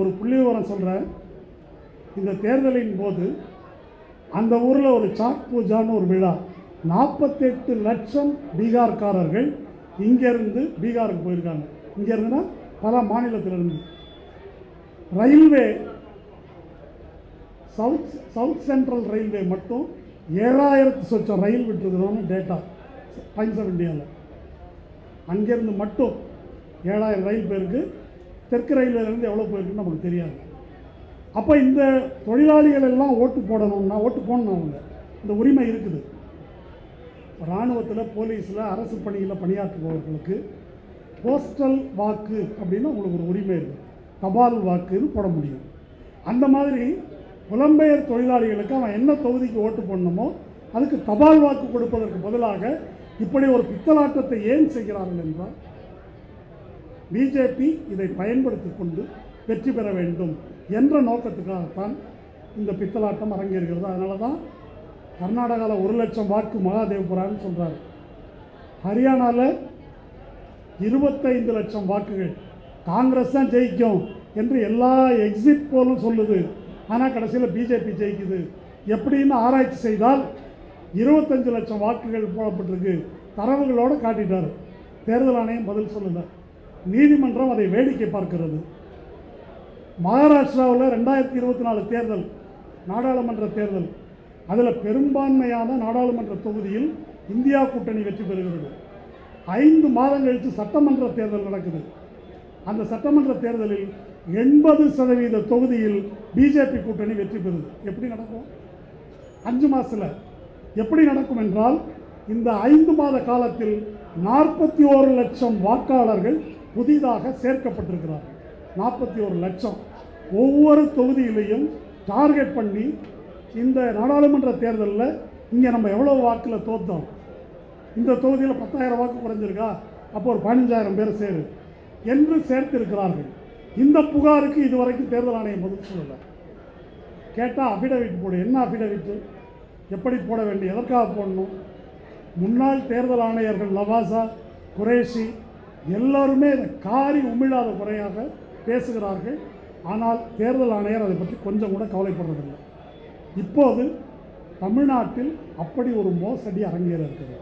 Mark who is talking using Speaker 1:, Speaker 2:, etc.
Speaker 1: ஒரு புள்ளிவிவரம் சொல்கிறேன். இந்த தேர்தலின் போது அந்த ஊரில் ஒரு சாக் பூஜான்னு ஒரு விழா, 48 லட்சம் பீகார்காரர்கள் இங்கேருந்து பீகாருக்கு போயிருக்காங்க. இங்கேருந்துன்னா பல மாநிலத்திலிருந்து. ரயில்வே சவுத் சென்ட்ரல் ரயில்வே மட்டும் 7000 சொச்சம் ரயில் விட்டுருக்குறோன்னு டேட்டா டைம்ஸ் ஆஃப் இந்தியாவில். அங்கேருந்து மட்டும் 7000 ரயில் போயிருக்கு. தெற்கு ரயில்வேலேருந்து எவ்வளோ போயிருக்குன்னு நமக்கு தெரியாது. அப்போ இந்த தொழிலாளிகள் எல்லாம் ஓட்டு போடணும்னா ஓட்டு போடணும். அவங்க இந்த உரிமை இருக்குது. இராணுவத்தில், போலீஸில், அரசு பணியில் பணியாற்றுபவர்களுக்கு போஸ்டல் வாக்கு அப்படின்னு உங்களுக்கு ஒரு உரிமை இருக்குது. தபால் வாக்குன்னு போட முடியும். அந்த மாதிரி புலம்பெயர் தொழிலாளிகளுக்கு அவன் என்ன தொகுதிக்கு ஓட்டு போடணுமோ அதுக்கு தபால் வாக்கு கொடுப்பதற்கு பதிலாக இப்படி ஒரு பித்தலாட்டத்தை ஏன் செய்கிறார்கள் என்றால், பிஜேபி இதை பயன்படுத்தி கொண்டு வெற்றி பெற வேண்டும் என்ற நோக்கத்துக்காகத்தான் இந்த பித்தலாட்டம் அரங்கேறுகிறது. அதனால தான் கர்நாடகாவில் 1 லட்சம் வாக்கு மகாதேவ்புரான்னு சொல்கிறார். ஹரியானாவில் 25 லட்சம் வாக்குகள் காங்கிரஸ் தான் ஜெயிக்கும் என்று எல்லா எக்ஸிட் போலும் சொல்லுது. ஆனால் கடைசியில் பிஜேபி ஜெயிக்குது. எப்படின்னு ஆராய்ச்சி செய்தால் 25 லட்சம் வாக்குகள் போடப்பட்டிருக்கு. தரவுகளோடு காட்டிட்டார். தேர்தல் ஆணையம் பதில் சொல்லலை. நீதிமன்றம் அதை வேடிக்கை பார்க்கிறது. மகாராஷ்டிராவில் 2024 தேர்தல், நாடாளுமன்ற தேர்தல், அதில் பெரும்பான்மையான நாடாளுமன்ற தொகுதியில் இந்தியா கூட்டணி வெற்றி பெறுகிறது. 5 மாதம் கழித்து சட்டமன்ற தேர்தல் நடக்குது. அந்த சட்டமன்ற தேர்தலில் 80% தொகுதியில் பிஜேபி கூட்டணி வெற்றி பெறுது. எப்படி நடக்கும்? 5 மாதத்தில் எப்படி நடக்கும் என்றால், இந்த 5 மாத காலத்தில் 41 லட்சம் வாக்காளர்கள் புதிதாக சேர்க்கப்பட்டிருக்கிறார்கள். 41 லட்சம். ஒவ்வொரு தொகுதியிலையும் டார்கெட் பண்ணி, இந்த நாடாளுமன்ற தேர்தலில் இங்கே நம்ம எவ்வளோ வாக்கில் தோற்றோம், இந்த தொகுதியில் 10,000 வாக்கு குறைஞ்சிருக்கா, அப்போ ஒரு 15,000 பேர் சேரு என்று சேர்த்திருக்கிறார்கள். இந்த புகாருக்கு இதுவரைக்கும் தேர்தல் ஆணையம் பதில் சொல்லலை. கேட்டால் அஃபிடவிட் போடு. என்ன அஃபிடவிட்டு? எப்படி போட வேண்டிய, எதற்காக போடணும்? முன்னாள் தேர்தல் ஆணையர்கள் லவாசா, குரேஷி எல்லோருமே காரி உமிழாத குறையாக பேசுகிறார்கள். ஆனால் தேர்தல் ஆணையர் அதை பற்றி கொஞ்சம் கூட கவலைப்படுறதில்லை. இப்போது தமிழ்நாட்டில் அப்படி ஒரு மோசடி அரங்கேற இருக்கிறது.